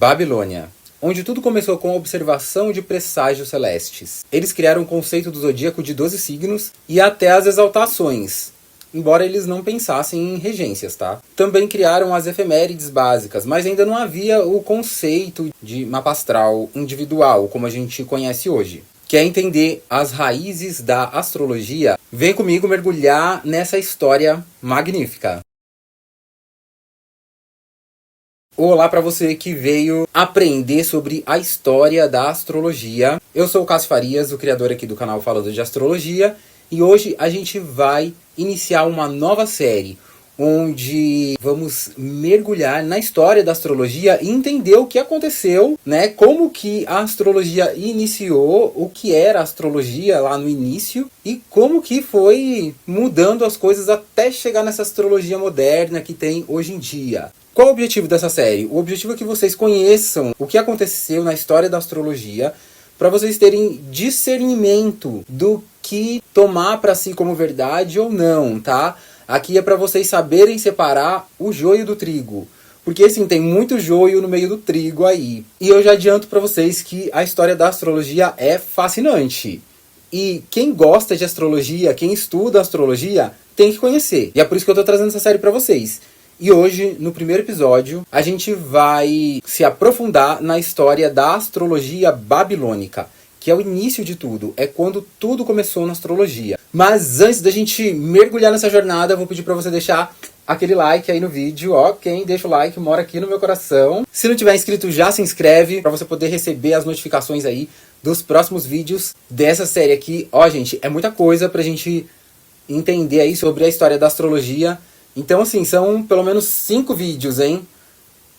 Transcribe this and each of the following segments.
Babilônia, onde tudo começou com a observação de presságios celestes. Eles criaram o conceito do zodíaco de 12 signos e até as exaltações, embora eles não pensassem em regências, tá? Também criaram as efemérides básicas, mas ainda não havia o conceito de mapa astral individual, como a gente conhece hoje. Quer entender as raízes da astrologia? Vem comigo mergulhar nessa história magnífica. Olá para você que veio aprender sobre a história da astrologia. Eu sou o Cássio Farias, o criador aqui do canal Falando de Astrologia, e hoje a gente vai iniciar uma nova série onde vamos mergulhar na história da astrologia e entender o que aconteceu, né? Como que a astrologia iniciou, o que era a astrologia lá no início e como que foi mudando as coisas até chegar nessa astrologia moderna que tem hoje em dia. Qual o objetivo dessa série? O objetivo é que vocês conheçam o que aconteceu na história da astrologia para vocês terem discernimento do que tomar para si como verdade ou não, tá? Aqui é para vocês saberem separar o joio do trigo. Porque, assim, tem muito joio no meio do trigo aí. E eu já adianto para vocês que a história da astrologia é fascinante. E quem gosta de astrologia, quem estuda astrologia, tem que conhecer. E é por isso que eu tô trazendo essa série para vocês. E hoje, no primeiro episódio, a gente vai se aprofundar na história da astrologia babilônica, que é o início de tudo, é quando tudo começou na astrologia. Mas antes da gente mergulhar nessa jornada, eu vou pedir para você deixar aquele like aí no vídeo, ó, quem deixa o like mora aqui no meu coração. Se não tiver inscrito, já se inscreve para você poder receber as notificações aí dos próximos vídeos dessa série aqui. Ó, gente, é muita coisa pra gente entender aí sobre a história da astrologia. Então, assim, são pelo menos 5 vídeos, hein,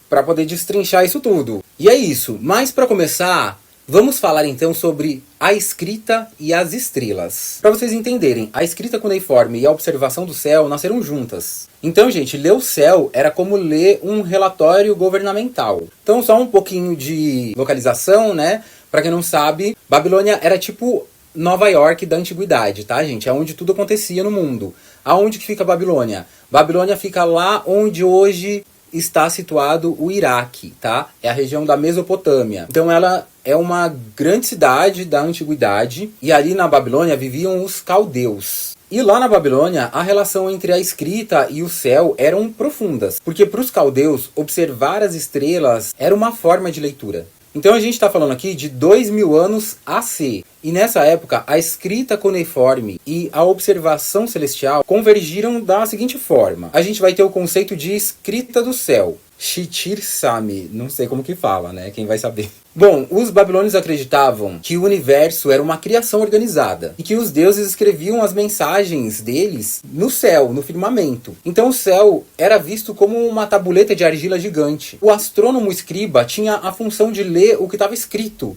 para poder destrinchar isso tudo. E é isso, mas para começar, vamos falar então sobre a escrita e as estrelas. Para vocês entenderem, a escrita cuneiforme e a observação do céu nasceram juntas. Então, gente, ler o céu era como ler um relatório governamental. Então, só um pouquinho de localização, né? Para quem não sabe, Babilônia era tipo Nova York da antiguidade, tá, gente? É onde tudo acontecia no mundo. Aonde que fica Babilônia? Babilônia fica lá onde hoje está situado o Iraque, tá? É a região da Mesopotâmia. Então ela é uma grande cidade da antiguidade e ali na Babilônia viviam os caldeus. E lá na Babilônia, a relação entre a escrita e o céu eram profundas, porque para os caldeus, observar as estrelas era uma forma de leitura. Então a gente está falando aqui de 2000 anos AC. E nessa época, a escrita cuneiforme e a observação celestial convergiram da seguinte forma. A gente vai ter o conceito de escrita do céu. Shitir Sami. Não sei como que fala, né? Quem vai saber. Bom, os babilônios acreditavam que o universo era uma criação organizada e que os deuses escreviam as mensagens deles no céu, no firmamento. Então o céu era visto como uma tabuleta de argila gigante. O astrônomo escriba tinha a função de ler o que estava escrito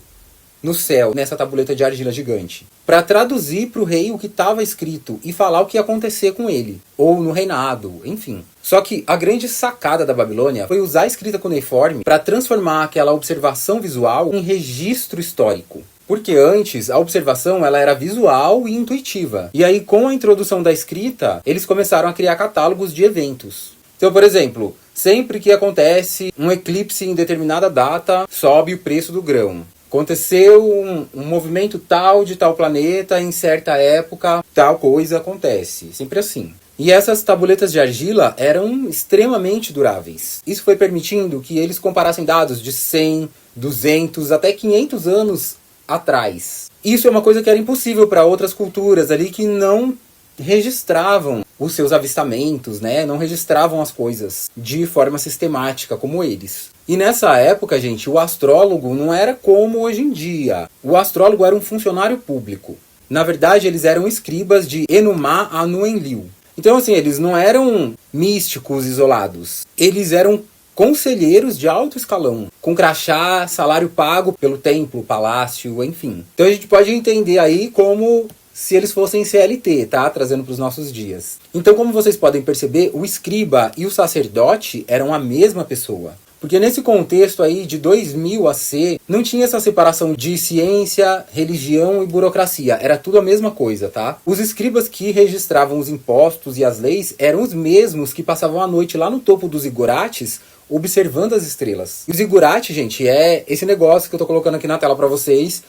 no céu, nessa tabuleta de argila gigante, para traduzir para o rei o que estava escrito e falar o que ia acontecer com ele, ou no reinado, enfim. Só que a grande sacada da Babilônia foi usar a escrita cuneiforme para transformar aquela observação visual em registro histórico. Porque antes, a observação ela era visual e intuitiva. E aí, com a introdução da escrita, eles começaram a criar catálogos de eventos. Então, por exemplo, sempre que acontece um eclipse em determinada data, sobe o preço do grão. Aconteceu um movimento tal de tal planeta em certa época, tal coisa acontece. Sempre assim. E essas tabuletas de argila eram extremamente duráveis. Isso foi permitindo que eles comparassem dados de 100, 200, até 500 anos atrás. Isso é uma coisa que era impossível para outras culturas ali que não registravam os seus avistamentos, né? Não registravam as coisas de forma sistemática como eles. E nessa época, gente, o astrólogo não era como hoje em dia. O astrólogo era um funcionário público. Na verdade, eles eram escribas de Enuma Anu Enlil. Então, assim, eles não eram místicos isolados. Eles eram conselheiros de alto escalão, com crachá, salário pago pelo templo, palácio, enfim. Então a gente pode entender aí como se eles fossem CLT, tá? Trazendo para os nossos dias. Então, como vocês podem perceber, o escriba e o sacerdote eram a mesma pessoa. Porque nesse contexto aí de 2000 AC, não tinha essa separação de ciência, religião e burocracia. Era tudo a mesma coisa, tá? Os escribas que registravam os impostos e as leis eram os mesmos que passavam a noite lá no topo dos iguarates, observando as estrelas. E o zigurate, gente, é esse negócio que eu tô colocando aqui na tela para vocês.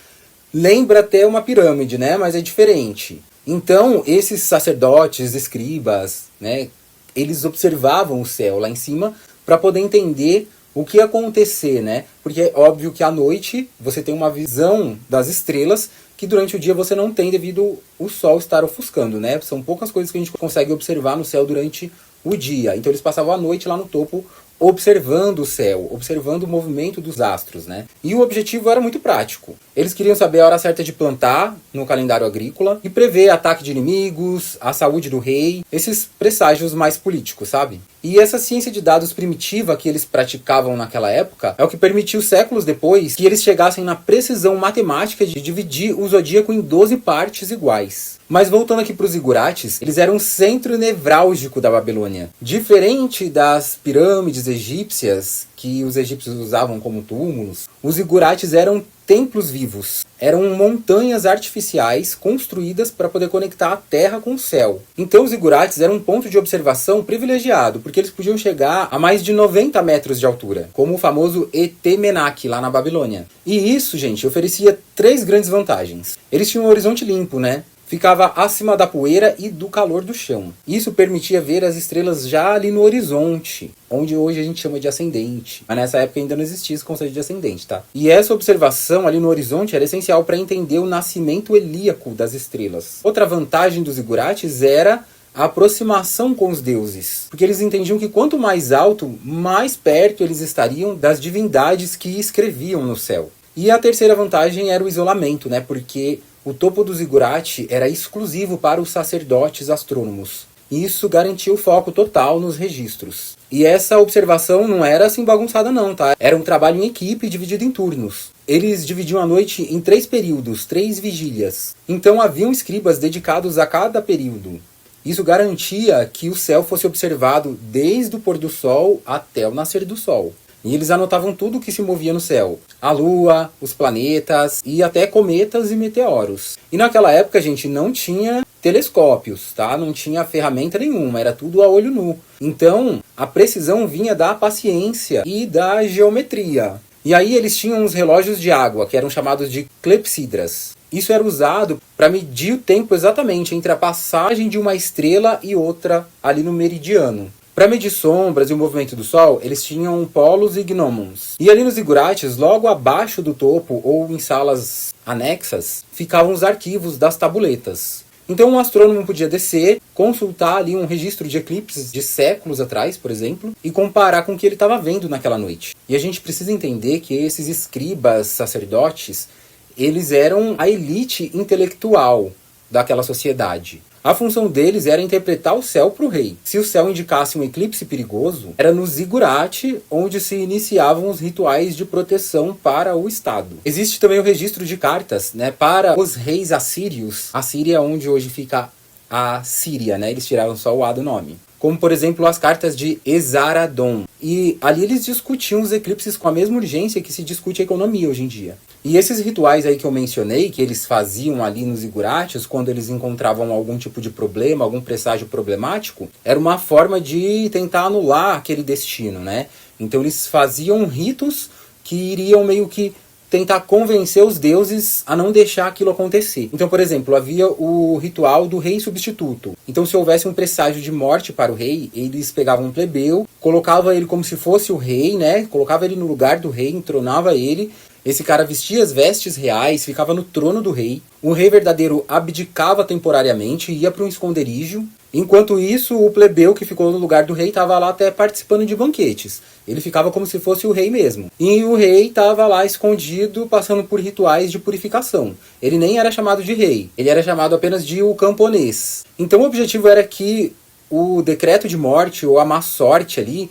Lembra até uma pirâmide, né? Mas é diferente. Então, esses sacerdotes, escribas, né? Eles observavam o céu lá em cima para poder entender o que ia acontecer, né? Porque é óbvio que à noite você tem uma visão das estrelas que durante o dia você não tem devido o sol estar ofuscando, né? São poucas coisas que a gente consegue observar no céu durante o dia. Então eles passavam a noite lá no topo observando o céu, observando o movimento dos astros, né? E o objetivo era muito prático. Eles queriam saber a hora certa de plantar no calendário agrícola e prever ataque de inimigos, a saúde do rei, esses presságios mais políticos, sabe? E essa ciência de dados primitiva que eles praticavam naquela época é o que permitiu séculos depois que eles chegassem na precisão matemática de dividir o zodíaco em 12 partes iguais. Mas voltando aqui para os zigurates, eles eram um centro nevrálgico da Babilônia. Diferente das pirâmides egípcias, que os egípcios usavam como túmulos, os zigurates eram templos vivos. Eram montanhas artificiais construídas para poder conectar a terra com o céu. Então os zigurates eram um ponto de observação privilegiado, porque eles podiam chegar a mais de 90 metros de altura, como o famoso Et-Menak lá na Babilônia. E isso, gente, oferecia 3 grandes vantagens. Eles tinham um horizonte limpo, né? Ficava acima da poeira e do calor do chão. Isso permitia ver as estrelas já ali no horizonte, onde hoje a gente chama de ascendente. Mas nessa época ainda não existia esse conceito de ascendente, tá? E essa observação ali no horizonte era essencial para entender o nascimento helíaco das estrelas. Outra vantagem dos zigurates era a aproximação com os deuses, porque eles entendiam que quanto mais alto, mais perto eles estariam das divindades que escreviam no céu. E a terceira vantagem era o isolamento, né? Porque o topo do zigurate era exclusivo para os sacerdotes astrônomos. E isso garantia o foco total nos registros. E essa observação não era assim bagunçada não, tá? Era um trabalho em equipe dividido em turnos. Eles dividiam a noite em 3 períodos, 3 vigílias. Então haviam escribas dedicados a cada período. Isso garantia que o céu fosse observado desde o pôr do sol até o nascer do sol. E eles anotavam tudo o que se movia no céu. A lua, os planetas e até cometas e meteoros. E naquela época, gente, não tinha telescópios, tá? Não tinha ferramenta nenhuma, era tudo a olho nu. Então, a precisão vinha da paciência e da geometria. E aí eles tinham uns relógios de água, que eram chamados de clepsidras. Isso era usado para medir o tempo exatamente entre a passagem de uma estrela e outra ali no meridiano. Para medir sombras e o movimento do Sol, eles tinham polos e gnomons. E ali nos zigurates, logo abaixo do topo ou em salas anexas, ficavam os arquivos das tabuletas. Então um astrônomo podia descer, consultar ali um registro de eclipses de séculos atrás, por exemplo, e comparar com o que ele estava vendo naquela noite. E a gente precisa entender que esses escribas sacerdotes, eles eram a elite intelectual daquela sociedade. A função deles era interpretar o céu para o rei. Se o céu indicasse um eclipse perigoso, era no zigurate onde se iniciavam os rituais de proteção para o Estado. Existe também o registro de cartas, né, para os reis assírios. A Síria, onde hoje fica a Síria, né? Eles tiraram só o A do nome. Como, por exemplo, as cartas de Esarhaddon. E ali eles discutiam os eclipses com a mesma urgência que se discute a economia hoje em dia. E esses rituais aí que eu mencionei, que eles faziam ali nos zigurates, quando eles encontravam algum tipo de problema, algum presságio problemático, era uma forma de tentar anular aquele destino, né? Então eles faziam ritos que iriam meio que tentar convencer os deuses a não deixar aquilo acontecer. Então, por exemplo, havia o ritual do rei substituto. Então, se houvesse um presságio de morte para o rei, eles pegavam um plebeu, colocavam ele como se fosse o rei, né? Colocava ele no lugar do rei, entronava ele. Esse cara vestia as vestes reais, ficava no trono do rei. O rei verdadeiro abdicava temporariamente e ia para um esconderijo. Enquanto isso, o plebeu que ficou no lugar do rei estava lá até participando de banquetes. Ele ficava como se fosse o rei mesmo. E o rei estava lá escondido, passando por rituais de purificação. Ele nem era chamado de rei, ele era chamado apenas de o camponês. Então o objetivo era que o decreto de morte, ou a má sorte ali,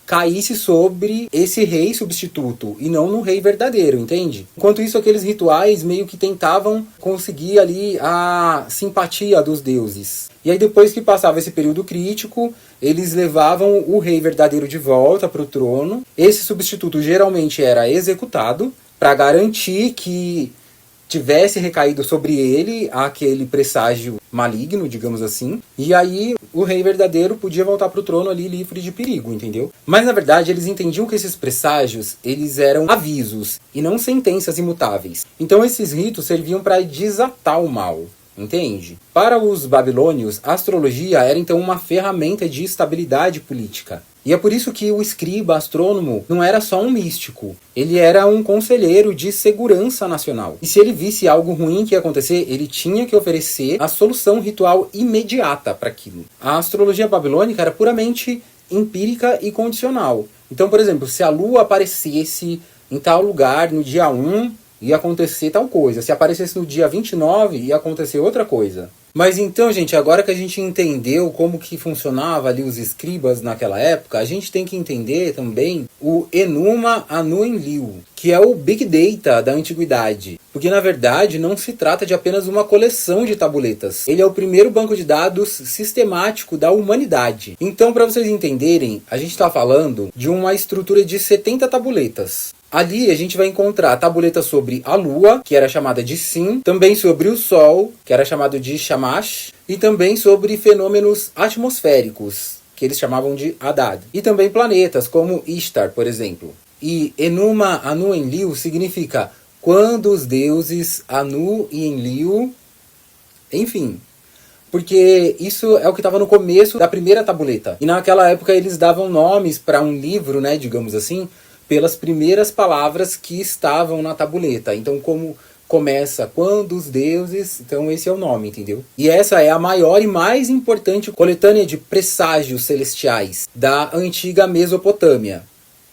caísse sobre esse rei substituto e não no rei verdadeiro, entende? Enquanto isso, aqueles rituais meio que tentavam conseguir ali a simpatia dos deuses. E aí depois que passava esse período crítico, eles levavam o rei verdadeiro de volta para o trono. Esse substituto geralmente era executado para garantir que tivesse recaído sobre ele aquele presságio maligno, digamos assim, e aí o rei verdadeiro podia voltar pro trono ali livre de perigo, entendeu? Mas na verdade eles entendiam que esses presságios, eles eram avisos e não sentenças imutáveis. Então esses ritos serviam para desatar o mal, entende? Para os babilônios, a astrologia era então uma ferramenta de estabilidade política. E é por isso que o escriba astrônomo não era só um místico, ele era um conselheiro de segurança nacional. E se ele visse algo ruim que ia acontecer, ele tinha que oferecer a solução ritual imediata para aquilo. A astrologia babilônica era puramente empírica e condicional. Então, por exemplo, se a lua aparecesse em tal lugar no dia 1, ia acontecer tal coisa. Se aparecesse no dia 29, ia acontecer outra coisa. Mas então, gente, agora que a gente entendeu como que funcionava ali os escribas naquela época, a gente tem que entender também o Enuma Anu Enlil, que é o Big Data da antiguidade. Porque, na verdade, não se trata de apenas uma coleção de tabuletas. Ele é o primeiro banco de dados sistemático da humanidade. Então, para vocês entenderem, a gente está falando de uma estrutura de 70 tabuletas. Ali a gente vai encontrar tabuletas sobre a Lua, que era chamada de Sin, também sobre o Sol, que era chamado de Shamash, e também sobre fenômenos atmosféricos, que eles chamavam de Haddad. E também planetas, como Ishtar, por exemplo. E Enuma Anu Enlil significa quando os deuses Anu e Enlil, enfim. Porque isso é o que estava no começo da primeira tabuleta. E naquela época eles davam nomes para um livro, né, digamos assim, pelas primeiras palavras que estavam na tabuleta. Então, como começa quando os deuses, então esse é o nome, entendeu? E essa é a maior e mais importante coletânea de presságios celestiais da antiga Mesopotâmia.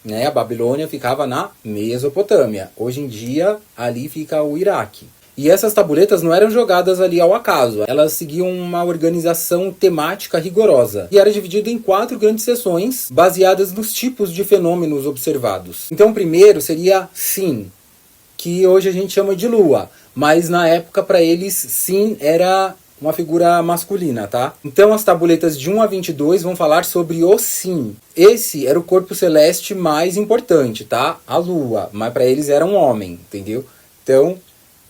Né? A Babilônia ficava na Mesopotâmia. Hoje em dia, ali fica o Iraque. E essas tabuletas não eram jogadas ali ao acaso, elas seguiam uma organização temática rigorosa. E era dividido em 4 grandes seções, baseadas nos tipos de fenômenos observados. Então o primeiro seria Sin, que hoje a gente chama de Lua, mas na época para eles Sin era uma figura masculina, tá? Então as tabuletas de 1 a 22 vão falar sobre o Sin. Esse era o corpo celeste mais importante, tá? A Lua, mas para eles era um homem, entendeu? Então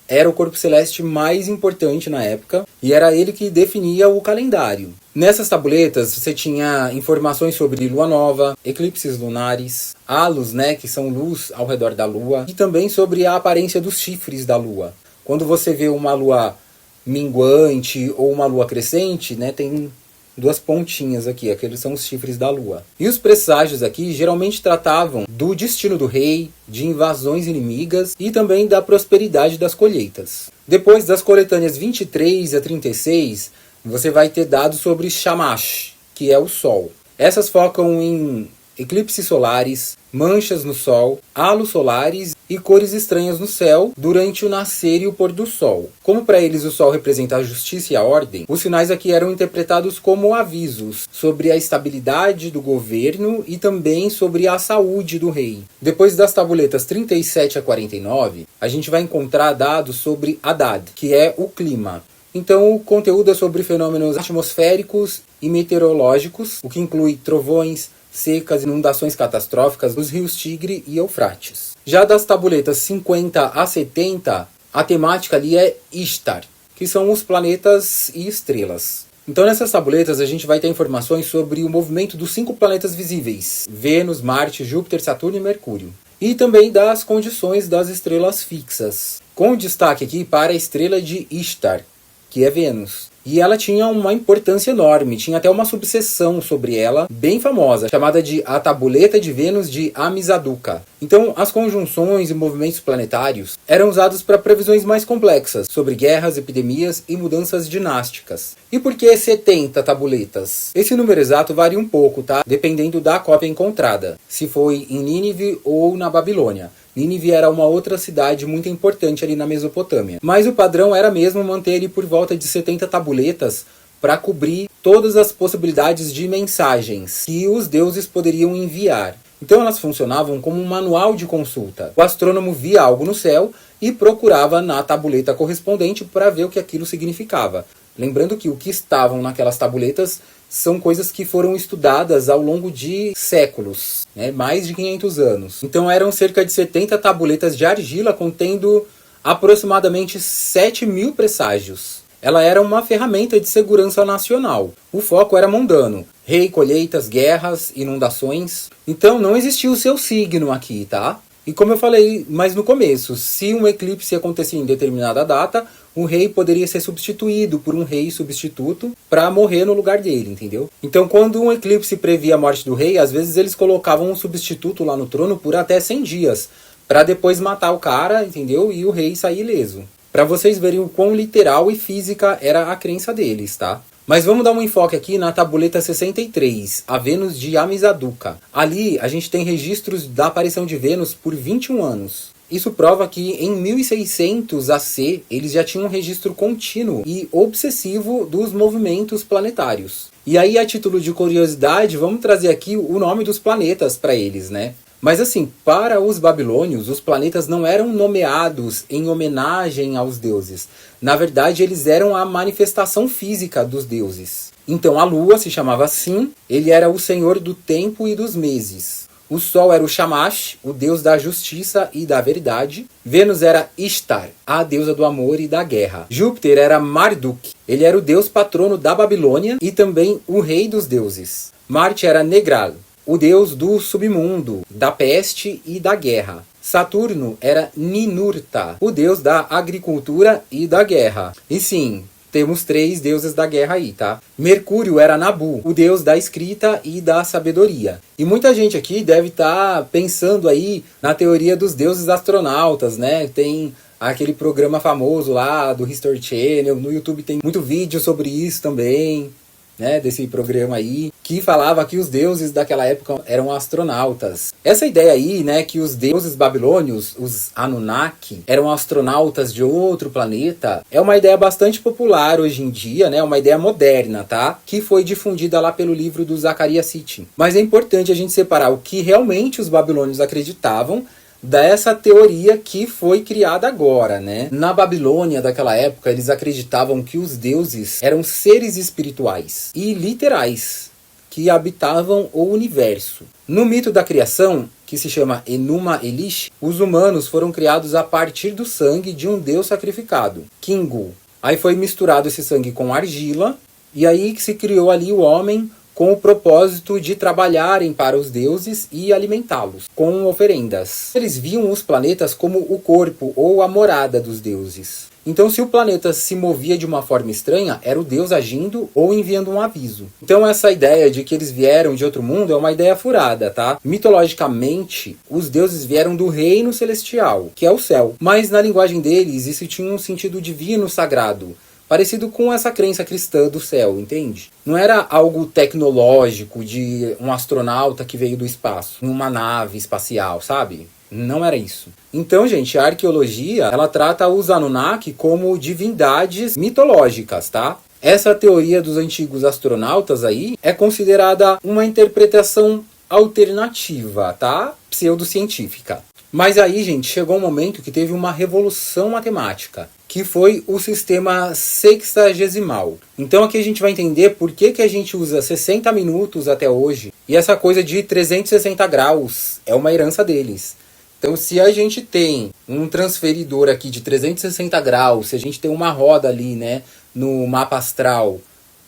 era o corpo celeste mais importante na época e era ele que definia o calendário. Nessas tabuletas você tinha informações sobre lua nova, eclipses lunares, halos, né, que são luz ao redor da lua, e também sobre a aparência dos chifres da lua. Quando você vê uma lua minguante ou uma lua crescente, né, tem 2 pontinhas aqui, aqueles são os chifres da lua. E os presságios aqui geralmente tratavam do destino do rei, de invasões inimigas e também da prosperidade das colheitas. Depois das coletâneas 23 a 36, você vai ter dados sobre Shamash, que é o Sol. Essas focam em eclipses solares, manchas no Sol, halos solares e cores estranhas no céu durante o nascer e o pôr do Sol. Como para eles o Sol representa a justiça e a ordem, os sinais aqui eram interpretados como avisos sobre a estabilidade do governo e também sobre a saúde do rei. Depois das tabuletas 37 a 49, a gente vai encontrar dados sobre Haddad, que é o clima. Então o conteúdo é sobre fenômenos atmosféricos e meteorológicos, o que inclui trovões, secas, inundações catastróficas dos rios Tigre e Eufrates. Já das tabuletas 50 a 70, a temática ali é Ishtar, que são os planetas e estrelas. Então nessas tabuletas a gente vai ter informações sobre o movimento dos 5 planetas visíveis, Vênus, Marte, Júpiter, Saturno e Mercúrio. E também das condições das estrelas fixas, com destaque aqui para a estrela de Ishtar, que é Vênus. E ela tinha uma importância enorme, tinha até uma subseção sobre ela, bem famosa, chamada de a Tabuleta de Vênus de Amisaduca. Então, as conjunções e movimentos planetários eram usados para previsões mais complexas, sobre guerras, epidemias e mudanças dinásticas. E por que 70 tabuletas? Esse número exato varia um pouco, tá? Dependendo da cópia encontrada, se foi em Nínive ou na Babilônia. Nínive era uma outra cidade muito importante ali na Mesopotâmia. Mas o padrão era mesmo manter ele por volta de 70 tabuletas para cobrir todas as possibilidades de mensagens que os deuses poderiam enviar. Então elas funcionavam como um manual de consulta. O astrônomo via algo no céu e procurava na tabuleta correspondente para ver o que aquilo significava. Lembrando que o que estavam naquelas tabuletas são coisas que foram estudadas ao longo de séculos, né? Mais de 500 anos. Então eram cerca de 70 tabuletas de argila contendo aproximadamente 7.000 presságios. ela era uma ferramenta de segurança nacional. O foco era mundano. Rei, colheitas, guerras, inundações. Então não existia o seu signo aqui, tá? E como eu falei mais no começo, se um eclipse acontecia em determinada data, o rei poderia ser substituído por um rei substituto para morrer no lugar dele, entendeu? Então quando um eclipse previa a morte do rei, às vezes eles colocavam um substituto lá no trono por até 100 dias, para depois matar o cara, entendeu? E o rei sair ileso. Para vocês verem o quão literal e física era a crença deles, tá? Mas vamos dar um enfoque aqui na tabuleta 63, a Vênus de Amizabduca. Ali a gente tem registros da aparição de Vênus por 21 anos. Isso prova que em 1600 AC eles já tinham um registro contínuo e obsessivo dos movimentos planetários. E aí, a título de curiosidade, vamos trazer aqui o nome dos planetas para eles, né? Mas assim, para os babilônios, os planetas não eram nomeados em homenagem aos deuses. Na verdade, eles eram a manifestação física dos deuses. Então a lua se chamava assim, ele era o senhor do tempo e dos meses. O sol era o Shamash, o deus da justiça e da verdade. Vênus era Ishtar, a deusa do amor e da guerra. Júpiter era Marduk, ele era o deus patrono da Babilônia e também o rei dos deuses. Marte era Negral, o deus do submundo, da peste e da guerra. Saturno era Ninurta, o deus da agricultura e da guerra. E sim, temos 3 deuses da guerra aí, tá? Mercúrio era Nabu, o deus da escrita e da sabedoria. E muita gente aqui deve estar pensando aí na teoria dos deuses astronautas, né? Tem aquele programa famoso lá do History Channel, no YouTube tem muito vídeo sobre isso também, né, desse programa aí, que falava que os deuses daquela época eram astronautas. Essa ideia aí, né, que os deuses babilônios, os Anunnaki, eram astronautas de outro planeta, é uma ideia bastante popular hoje em dia, né, uma ideia moderna, tá? Que foi difundida lá pelo livro do Zecharia Sitchin. Mas é importante a gente separar o que realmente os babilônios acreditavam dessa teoria que foi criada agora, né? Na Babilônia daquela época, eles acreditavam que os deuses eram seres espirituais e literais que habitavam o universo. No mito da criação, que se chama Enuma Elish, os humanos foram criados a partir do sangue de um deus sacrificado, Kingu. Aí foi misturado esse sangue com argila, e aí que se criou ali o homem com o propósito de trabalharem para os deuses e alimentá-los com oferendas. Eles viam os planetas como o corpo ou a morada dos deuses. Então, se o planeta se movia de uma forma estranha, era o deus agindo ou enviando um aviso. Então, essa ideia de que eles vieram de outro mundo é uma ideia furada, tá? Mitologicamente, os deuses vieram do reino celestial, que é o céu. Mas na linguagem deles, isso tinha um sentido divino sagrado, parecido com essa crença cristã do céu, entende? Não era algo tecnológico de um astronauta que veio do espaço, numa nave espacial, sabe? Não era isso. Então, gente, a arqueologia, ela trata os Anunnaki como divindades mitológicas, tá? Essa teoria dos antigos astronautas aí é considerada uma interpretação alternativa, tá? Pseudocientífica. Mas aí, gente, chegou um momento que teve uma revolução matemática, que foi o sistema sexagesimal. Então aqui a gente vai entender por que a gente usa 60 minutos até hoje, e essa coisa de 360 graus é uma herança deles. Então, se a gente tem um transferidor aqui de 360 graus, se a gente tem uma roda ali, né, no mapa astral,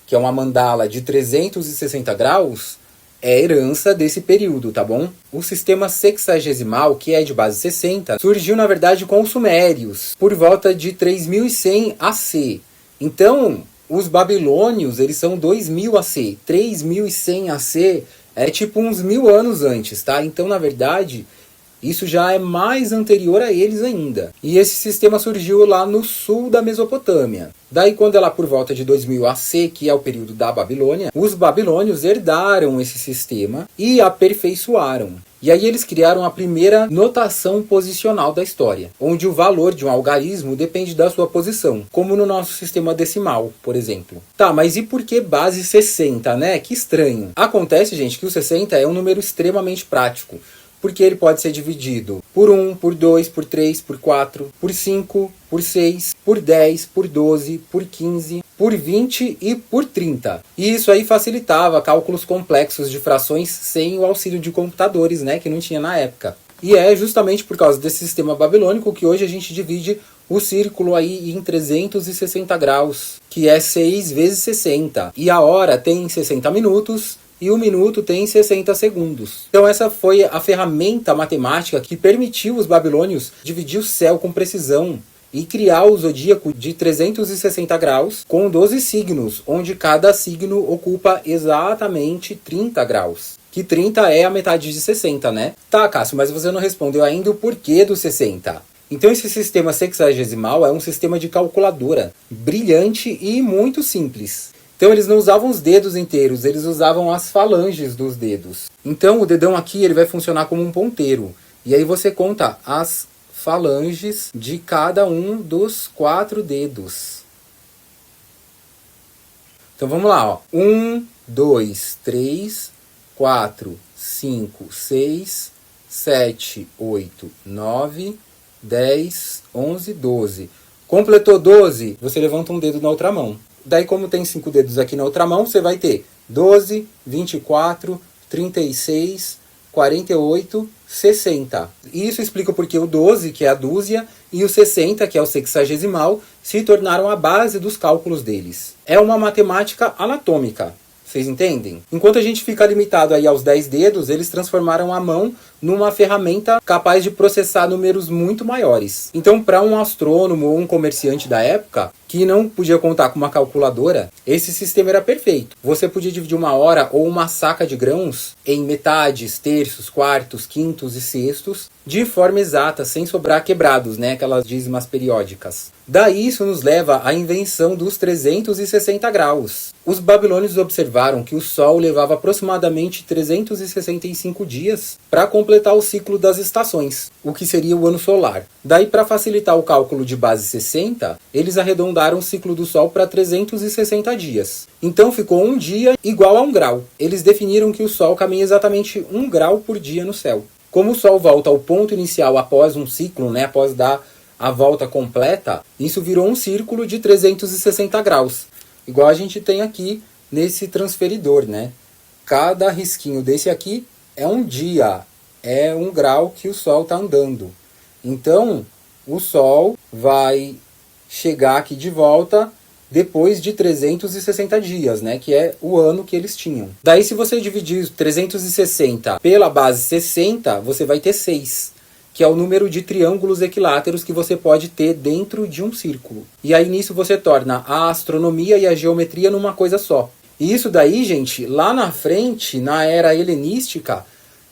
que é uma mandala de 360 graus, é herança desse período, tá bom? O sistema sexagesimal, que é de base 60, surgiu, na verdade, com os sumérios, por volta de 3100 AC. Então, os babilônios, eles são 2000 AC. 3100 AC é tipo uns 1000 anos antes, tá? Então, na verdade, isso já é mais anterior a eles ainda. E esse sistema surgiu lá no sul da Mesopotâmia. Daí, quando é lá por volta de 2000 AC, que é o período da Babilônia, os babilônios herdaram esse sistema e aperfeiçoaram. E aí eles criaram a primeira notação posicional da história, onde o valor de um algarismo depende da sua posição, como no nosso sistema decimal, por exemplo. Tá, mas e por que base 60, né? Que estranho. Acontece, gente, que o 60 é um número extremamente prático, porque ele pode ser dividido por 1, por 2, por 3, por 4, por 5, por 6, por 10, por 12, por 15, por 20 e por 30. E isso aí facilitava cálculos complexos de frações sem o auxílio de computadores, né, que não tinha na época. E é justamente por causa desse sistema babilônico que hoje a gente divide o círculo aí em 360 graus, que é 6 vezes 60. E a hora tem 60 minutos e o minuto tem 60 segundos. Então essa foi a ferramenta matemática que permitiu os babilônios dividir o céu com precisão e criar o zodíaco de 360 graus com 12 signos, onde cada signo ocupa exatamente 30 graus. Que 30 é a metade de 60, né? Tá, Cássio, mas você não respondeu ainda o porquê do 60. Então esse sistema sexagesimal é um sistema de calculadora brilhante e muito simples. Então eles não usavam os dedos inteiros, eles usavam as falanges dos dedos. Então o dedão aqui ele vai funcionar como um ponteiro. E aí você conta as falanges de cada um dos 4 dedos. Então vamos lá, ó. 1, 2, 3, 4, 5, 6, 7, 8, 9, 10, 11, 12. Completou 12, você levanta um dedo na outra mão. Daí, como tem 5 dedos aqui na outra mão, você vai ter 12, 24, 36, 48, 60. Isso explica porque o 12, que é a dúzia, e o 60, que é o sexagesimal, se tornaram a base dos cálculos deles. É uma matemática anatômica. Vocês entendem? Enquanto a gente fica limitado aí aos 10 dedos, eles transformaram a mão numa ferramenta capaz de processar números muito maiores. Então, para um astrônomo ou um comerciante da época, que não podia contar com uma calculadora, esse sistema era perfeito. Você podia dividir uma hora ou uma saca de grãos em metades, terços, quartos, quintos e sextos, de forma exata, sem sobrar quebrados, né? Aquelas dízimas periódicas. Daí isso nos leva à invenção dos 360 graus. Os babilônios observaram que o Sol levava aproximadamente 365 dias para completar o ciclo das estações, o que seria o ano solar. Daí, para facilitar o cálculo de base 60, eles arredondaram o ciclo do Sol para 360 dias. Então ficou um dia igual a 1 grau. Eles definiram que o Sol caminha exatamente 1 grau por dia no céu. Como o Sol volta ao ponto inicial após um ciclo, né, após dar a volta completa, isso virou um círculo de 360 graus. Igual a gente tem aqui nesse transferidor, né? Cada risquinho desse aqui é um dia, é 1 grau que o Sol está andando. Então, o Sol vai chegar aqui de volta depois de 360 dias, né? Que é o ano que eles tinham. Daí, se você dividir 360 pela base 60, você vai ter 6. Que é o número de triângulos equiláteros que você pode ter dentro de um círculo. E aí nisso você torna a astronomia e a geometria numa coisa só. E isso daí, gente, lá na frente, na era helenística,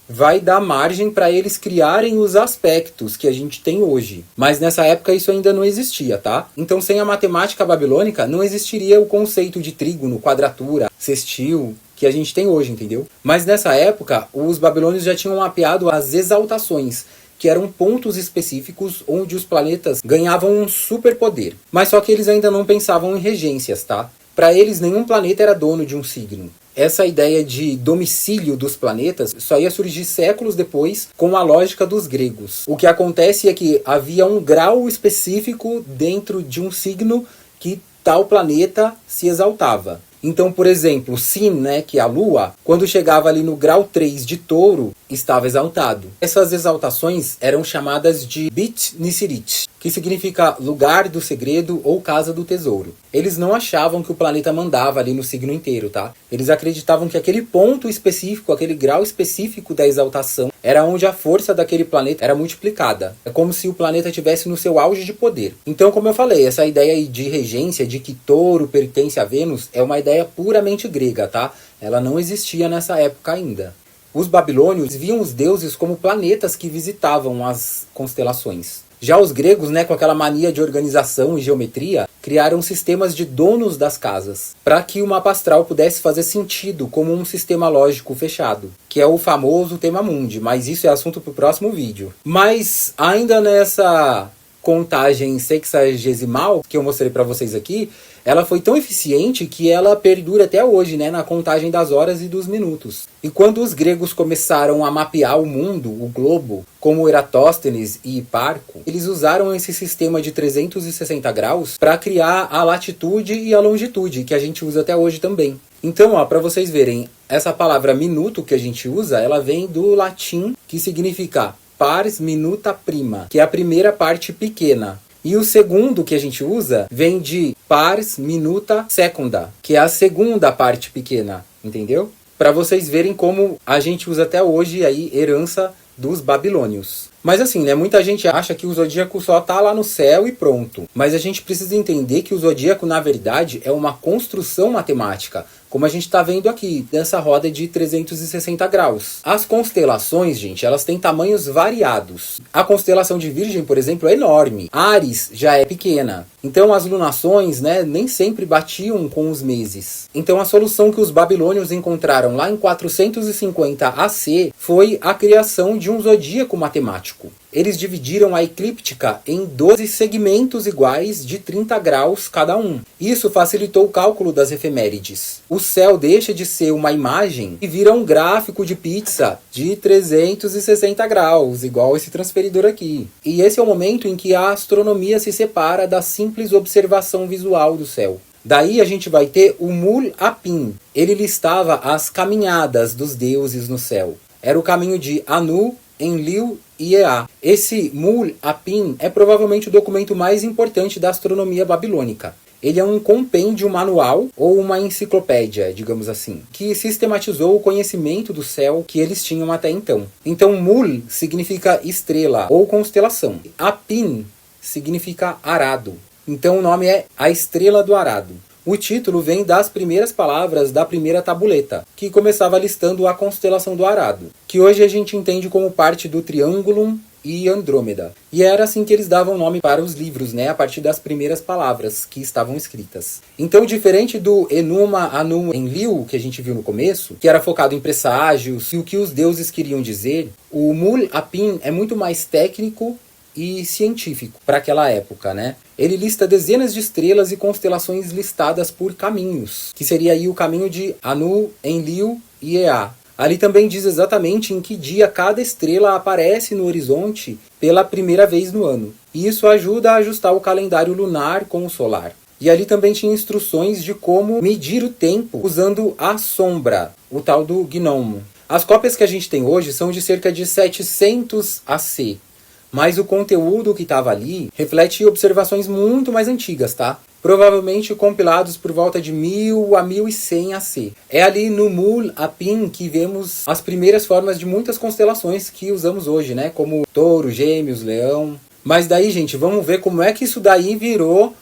vai dar margem para eles criarem os aspectos que a gente tem hoje. Mas nessa época isso ainda não existia, tá? Então sem a matemática babilônica não existiria o conceito de trígono, quadratura, sextil, que a gente tem hoje, entendeu? Mas nessa época, os babilônios já tinham mapeado as exaltações, que eram pontos específicos onde os planetas ganhavam um superpoder. Mas só que eles ainda não pensavam em regências, tá? Para eles, nenhum planeta era dono de um signo. Essa ideia de domicílio dos planetas só ia surgir séculos depois com a lógica dos gregos. O que acontece é que havia um grau específico dentro de um signo que tal planeta se exaltava. Então, por exemplo, Sin, né, que é a Lua, quando chegava ali no grau 3 de Touro, estava exaltado. Essas exaltações eram chamadas de Bit Nisirit, que significa lugar do segredo ou casa do tesouro. Eles não achavam que o planeta mandava ali no signo inteiro, tá? Eles acreditavam que aquele ponto específico, aquele grau específico da exaltação, era onde a força daquele planeta era multiplicada. É como se o planeta estivesse no seu auge de poder. Então, como eu falei, essa ideia aí de regência, de que Touro pertence a Vênus, é uma ideia puramente grega, tá? Ela não existia nessa época ainda. Os babilônios viam os deuses como planetas que visitavam as constelações. Já os gregos, né, com aquela mania de organização e geometria, criaram sistemas de donos das casas, para que o mapa astral pudesse fazer sentido como um sistema lógico fechado, que é o famoso tema mundi, mas isso é assunto para o próximo vídeo. Mas ainda nessa contagem sexagesimal que eu mostrei para vocês aqui, ela foi tão eficiente que ela perdura até hoje, né, na contagem das horas e dos minutos. E quando os gregos começaram a mapear o mundo, o globo, como Eratóstenes e Hiparco, eles usaram esse sistema de 360 graus para criar a latitude e a longitude, que a gente usa até hoje também. Então, para vocês verem, essa palavra minuto que a gente usa, ela vem do latim, que significa pars minuta prima, que é a primeira parte pequena. E o segundo que a gente usa vem de pars minuta secunda, que é a segunda parte pequena, entendeu? Para vocês verem como a gente usa até hoje aí herança dos babilônios. Mas assim, né, muita gente acha que o zodíaco só tá lá no céu e pronto. Mas a gente precisa entender que o zodíaco, na verdade, é uma construção matemática, como a gente está vendo aqui, nessa roda de 360 graus. As constelações, gente, elas têm tamanhos variados. A constelação de Virgem, por exemplo, é enorme. Áries já é pequena. Então as lunações, né, nem sempre batiam com os meses. Então a solução que os babilônios encontraram lá em 450 AC foi a criação de um zodíaco matemático. Eles dividiram a eclíptica em 12 segmentos iguais de 30 graus cada um. Isso facilitou o cálculo das efemérides. O céu deixa de ser uma imagem e vira um gráfico de pizza de 360 graus, igual esse transferidor aqui. E esse é o momento em que a astronomia se separa da simples observação visual do céu. Daí a gente vai ter o Mul Apin. Ele listava as caminhadas dos deuses no céu. Era o caminho de Anu, Enlil e Ea. Esse Mul Apin é provavelmente o documento mais importante da astronomia babilônica. Ele é um compêndio manual ou uma enciclopédia, digamos assim, que sistematizou o conhecimento do céu que eles tinham até então. Então Mul significa estrela ou constelação. Apin significa arado. Então o nome é A Estrela do Arado. O título vem das primeiras palavras da primeira tabuleta, que começava listando a constelação do Arado, que hoje a gente entende como parte do Triangulum e Andrômeda. E era assim que eles davam nome para os livros, né, a partir das primeiras palavras que estavam escritas. Então, diferente do Enuma, Anu, Enlil, que a gente viu no começo, que era focado em presságios e o que os deuses queriam dizer, o Mul Apin é muito mais técnico e científico para aquela época, né? Ele lista dezenas de estrelas e constelações listadas por caminhos, que seria aí o caminho de Anu, Enlil e Ea. Ali também diz exatamente em que dia cada estrela aparece no horizonte pela primeira vez no ano. E isso ajuda a ajustar o calendário lunar com o solar. E ali também tinha instruções de como medir o tempo usando a sombra, o tal do gnomo. As cópias que a gente tem hoje são de cerca de 700 AC. Mas o conteúdo que estava ali reflete observações muito mais antigas, tá? Provavelmente compilados por volta de 1000 a 1100 AC. É ali no Mul Apin que vemos as primeiras formas de muitas constelações que usamos hoje, né? Como Touro, Gêmeos, Leão. Mas daí, gente, vamos ver como é que isso daí virou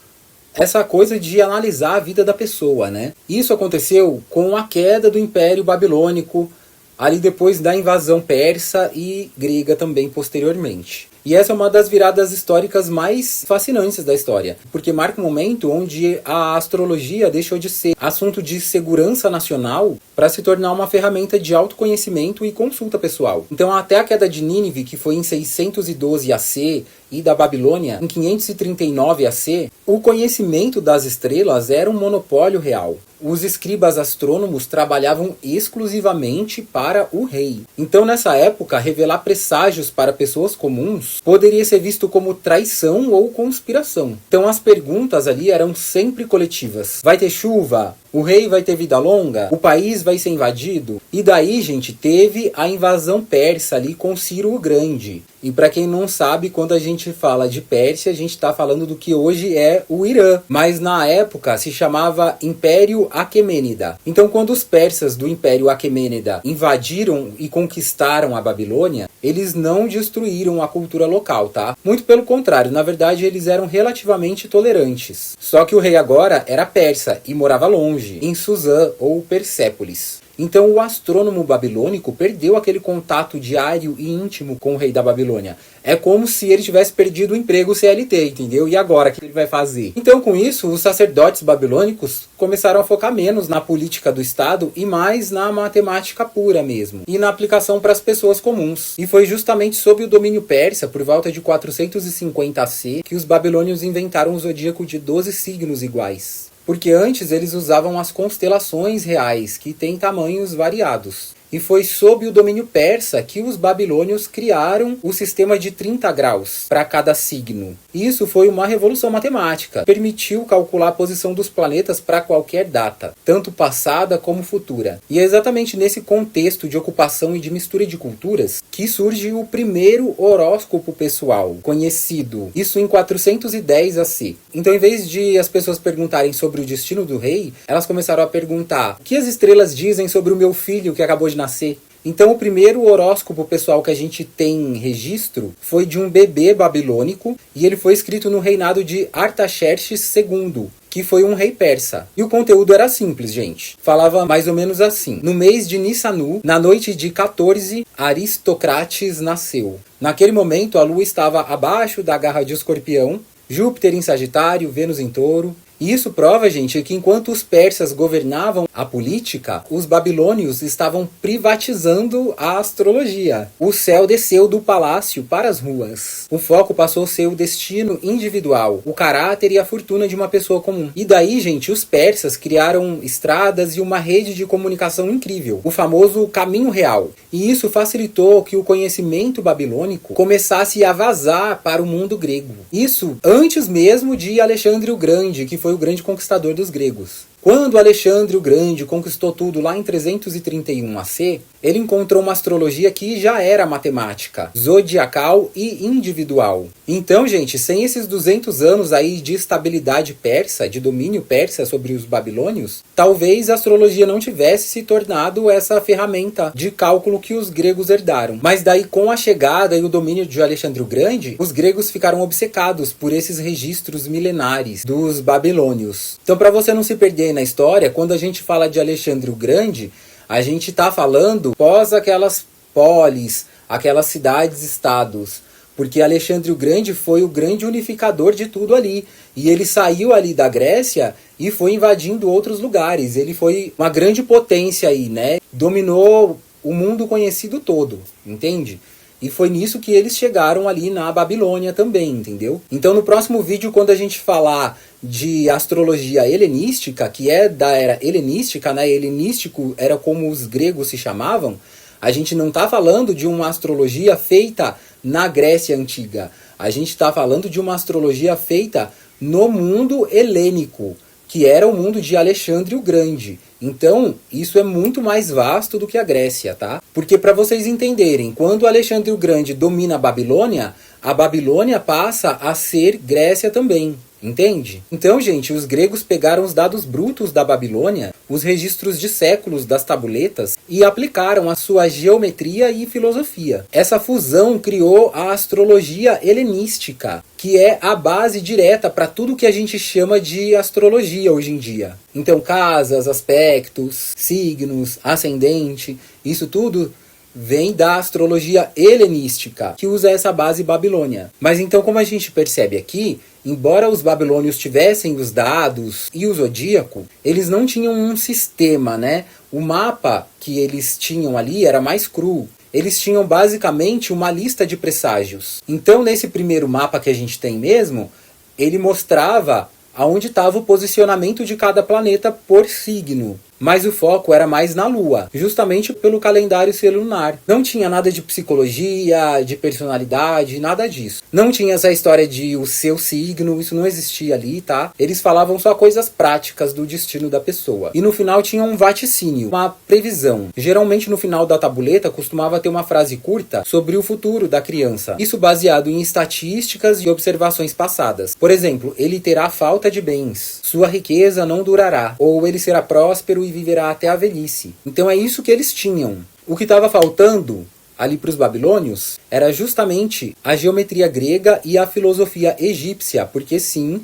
essa coisa de analisar a vida da pessoa, né? Isso aconteceu com a queda do Império Babilônico, ali depois da invasão persa e grega também posteriormente. E essa é uma das viradas históricas mais fascinantes da história, porque marca um momento onde a astrologia deixou de ser assunto de segurança nacional para se tornar uma ferramenta de autoconhecimento e consulta pessoal. Então, até a queda de Nínive, que foi em 612 AC, e da Babilônia, em 539 AC, o conhecimento das estrelas era um monopólio real. Os escribas astrônomos trabalhavam exclusivamente para o rei. Então, nessa época, revelar presságios para pessoas comuns poderia ser visto como traição ou conspiração. Então, as perguntas ali eram sempre coletivas. Vai ter chuva? O rei vai ter vida longa? O país vai ser invadido? E daí, gente, teve a invasão persa ali com Ciro o Grande. E para quem não sabe, quando a gente fala de Pérsia, a gente está falando do que hoje é o Irã. Mas na época se chamava Império Aquemênida. Então, quando os persas do Império Aquemênida invadiram e conquistaram a Babilônia, eles não destruíram a cultura local, tá? Muito pelo contrário, na verdade eles eram relativamente tolerantes. Só que o rei agora era persa e morava longe, em Suzã ou Persépolis. Então o astrônomo babilônico perdeu aquele contato diário e íntimo com o rei da Babilônia. É como se ele tivesse perdido o emprego CLT, entendeu? E agora, o que ele vai fazer? Então, com isso, os sacerdotes babilônicos começaram a focar menos na política do Estado e mais na matemática pura mesmo, e na aplicação para as pessoas comuns. E foi justamente sob o domínio persa, por volta de 450 AC, que os babilônios inventaram o zodíaco de 12 signos iguais. Porque antes eles usavam as constelações reais, que têm tamanhos variados. E foi sob o domínio persa que os babilônios criaram o sistema de 30 graus para cada signo. Isso foi uma revolução matemática. Permitiu calcular a posição dos planetas para qualquer data, tanto passada como futura. E é exatamente nesse contexto de ocupação e de mistura de culturas que surge o primeiro horóscopo pessoal conhecido. Isso em 410 AC. Então, em vez de as pessoas perguntarem sobre o destino do rei, elas começaram a perguntar: o que as estrelas dizem sobre o meu filho que acabou de nascer? Então, o primeiro horóscopo pessoal que a gente tem registro foi de um bebê babilônico, e ele foi escrito no reinado de Artaxerxes II, que foi um rei persa. E o conteúdo era simples, gente. Falava mais ou menos assim: no mês de Nissanu, na noite de 14, Aristocrates nasceu. Naquele momento, a lua estava abaixo da garra de Escorpião, Júpiter em Sagitário, Vênus em Touro. E isso prova, gente, que enquanto os persas governavam a política, os babilônios estavam privatizando a astrologia. O céu desceu do palácio para as ruas. O foco passou a ser o destino individual, o caráter e a fortuna de uma pessoa comum. E daí, gente, os persas criaram estradas e uma rede de comunicação incrível, o famoso Caminho Real. E isso facilitou que o conhecimento babilônico começasse a vazar para o mundo grego. Isso antes mesmo de Alexandre o Grande, que foi o grande conquistador dos gregos. Quando Alexandre o Grande conquistou tudo lá em 331 AC, ele encontrou uma astrologia que já era matemática, zodiacal e individual. Então, gente, sem esses 200 anos aí de estabilidade persa, de domínio persa sobre os babilônios, talvez a astrologia não tivesse se tornado essa ferramenta de cálculo que os gregos herdaram. Mas daí, com a chegada e o domínio de Alexandre o Grande, os gregos ficaram obcecados por esses registros milenares dos babilônios. Então, para você não se perder na história, quando a gente fala de Alexandre o Grande, a gente está falando pós aquelas polis, aquelas cidades-estados, porque Alexandre o Grande foi o grande unificador de tudo ali, e ele saiu ali da Grécia e foi invadindo outros lugares. Ele foi uma grande potência aí, né? Dominou o mundo conhecido todo, entende? E foi nisso que eles chegaram ali na Babilônia também, entendeu? Então, no próximo vídeo, quando a gente falar de astrologia helenística, que é da era helenística, né? Helenístico era como os gregos se chamavam. A gente não está falando de uma astrologia feita na Grécia Antiga. A gente está falando de uma astrologia feita no mundo helênico, que era o mundo de Alexandre o Grande. Então, isso é muito mais vasto do que a Grécia, tá? Porque, para vocês entenderem, quando Alexandre o Grande domina a Babilônia passa a ser Grécia também. Entende? Então, gente, os gregos pegaram os dados brutos da Babilônia, os registros de séculos das tabuletas, e aplicaram a sua geometria e filosofia. Essa fusão criou a astrologia helenística, que é a base direta para tudo que a gente chama de astrologia hoje em dia. Então, casas, aspectos, signos, ascendente, isso tudo vem da astrologia helenística, que usa essa base babilônia. Mas então, como a gente percebe aqui, embora os babilônios tivessem os dados e o zodíaco, eles não tinham um sistema, né? O mapa que eles tinham ali era mais cru. Eles tinham basicamente uma lista de presságios. Então, nesse primeiro mapa que a gente tem mesmo, ele mostrava aonde estava o posicionamento de cada planeta por signo. Mas o foco era mais na Lua, justamente pelo calendário ser lunar. Não tinha nada de psicologia, de personalidade, nada disso. Não tinha essa história de o seu signo, isso não existia ali, tá? Eles falavam só coisas práticas do destino da pessoa. E no final tinha um vaticínio, uma previsão. Geralmente no final da tabuleta costumava ter uma frase curta sobre o futuro da criança. Isso baseado em estatísticas e observações passadas. Por exemplo, ele terá falta de bens, sua riqueza não durará, ou ele será próspero e viverá até a velhice. Então é isso que eles tinham. O que estava faltando ali para os babilônios era justamente a geometria grega e a filosofia egípcia, porque sim,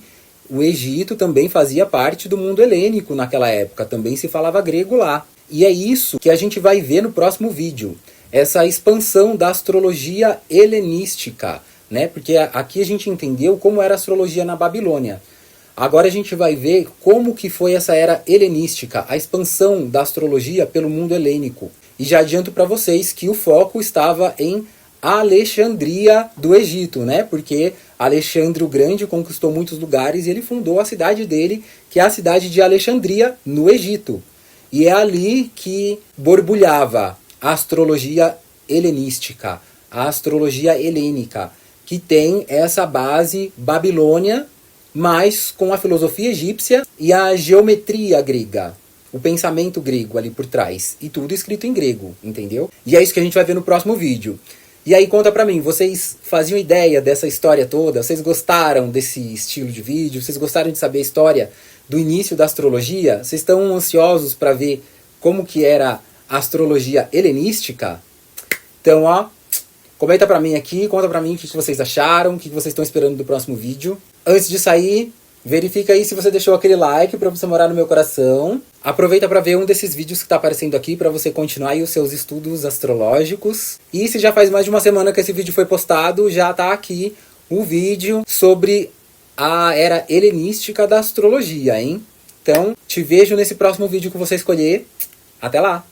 o Egito também fazia parte do mundo helênico naquela época, também se falava grego lá. E é isso que a gente vai ver no próximo vídeo, essa expansão da astrologia helenística, né? Porque aqui a gente entendeu como era a astrologia na Babilônia. Agora a gente vai ver como que foi essa era helenística, a expansão da astrologia pelo mundo helênico. E já adianto para vocês que o foco estava em Alexandria do Egito, né? Porque Alexandre o Grande conquistou muitos lugares e ele fundou a cidade dele, que é a cidade de Alexandria, no Egito. E é ali que borbulhava a astrologia helenística, a astrologia helênica, que tem essa base babilônia, mas com a filosofia egípcia e a geometria grega, o pensamento grego ali por trás, e tudo escrito em grego, entendeu? E é isso que a gente vai ver no próximo vídeo. E aí conta pra mim, vocês faziam ideia dessa história toda? Vocês gostaram desse estilo de vídeo? Vocês gostaram de saber a história do início da astrologia? Vocês estão ansiosos para ver como que era a astrologia helenística? Então, ó, comenta pra mim aqui, conta pra mim o que vocês acharam, o que vocês estão esperando do próximo vídeo. Antes de sair, verifica aí se você deixou aquele like pra você morar no meu coração. Aproveita pra ver um desses vídeos que tá aparecendo aqui pra você continuar aí os seus estudos astrológicos. E se já faz mais de uma semana que esse vídeo foi postado, já tá aqui o vídeo sobre a era helenística da astrologia, hein? Então, te vejo nesse próximo vídeo que você escolher. Até lá!